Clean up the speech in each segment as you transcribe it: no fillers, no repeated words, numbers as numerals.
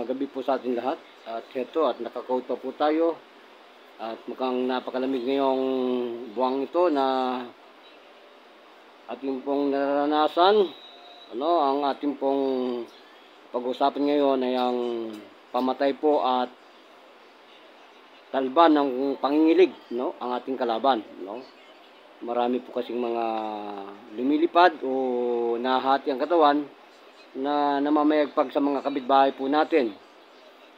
gabi po sa ating lahat. At heto, at nakakauto po tayo. At mukhang napakalamig ngayong buwang ito na ating pong nararanasan. Ang ating pong pag-usapan ngayon ay ang pamatay po at talban ng pangingilig, ang ating kalaban. Marami po kasing mga lumilipad o nahati ang katawan na namamayagpag sa mga kapitbahay po natin.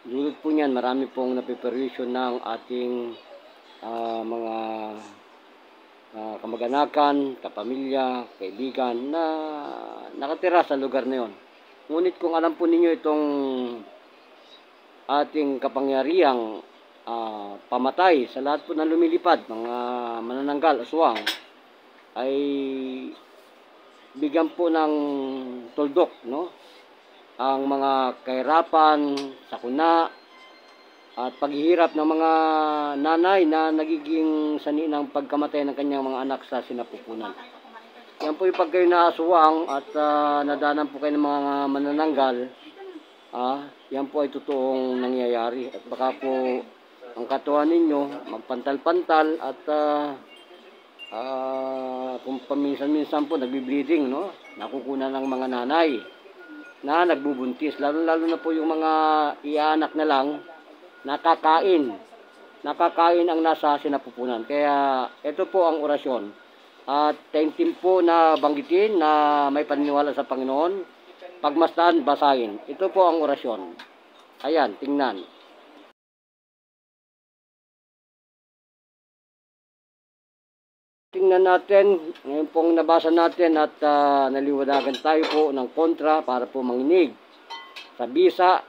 Dulot po niyan, marami pong napiperwisyon ng ating mga kamag-anakan, kapamilya, kaibigan na nakatira sa lugar na yon. Ngunit kung alam po ninyo itong ating kapangyarihang pamatay sa lahat po ng lumilipad, mga manananggal, aswang, ay bigyan po ng tuldok, ang mga kahirapan, sakuna, at paghihirap ng mga nanay na nagiging sani ng pagkamatay ng kanyang mga anak sa sinapupunan. Yan po yung pag kayo naaswang at nadanan po kayo ng mga manananggal, yan po ay totoong nangyayari. At baka po ang katawan ninyo magpantal-pantal at kung paminsan-minsan po nagbibleeding, nakukunan ng mga nanay na nagbubuntis, lalo na po yung mga iaanak na lang, nakakain ang nasa sinapupunan. Kaya ito po ang orasyon, at taimtim po na banggitin na may paniniwala sa Panginoon, pagmasdan, basahin. Ito po ang orasyon. Ayan, tingnan. Tingnan natin, ngayon pong nabasa natin at naliwanagan tayo po ng kontra para po manginig sa bisa,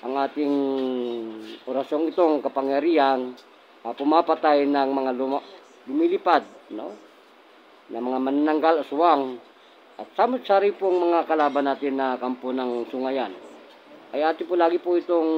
ang ating orasyong itong kapangyarihan pumapatay ng mga lumilipad, na mga manananggal, aswang, at samot-sari pong mga kalaban natin na kampo ng sungayan. Ay atin po lagi po itong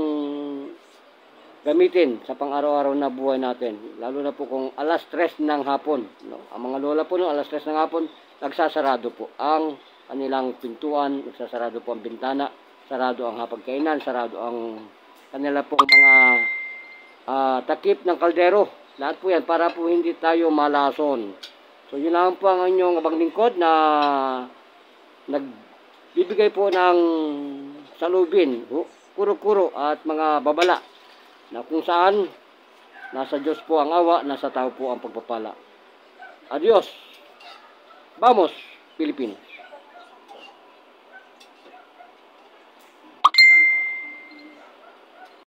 gamitin sa pang-araw-araw na buhay natin, lalo na po kung alas 3 ng hapon. Ang mga lola po alas 3 ng hapon, nagsasarado po ang kanilang pintuan, nagsasarado po ang bintana, sarado ang hapagkainan, sarado ang kanila pong mga takip ng kaldero. Lahat po yan para po hindi tayo malason. So yun lang po ang inyong abang lingkod na nagbibigay po ng salubin, kuro-kuro at mga babala, na kung saan nasa Diyos po ang awa, nasa tao po ang pagpapala. Adios. Vamos, Pilipinas.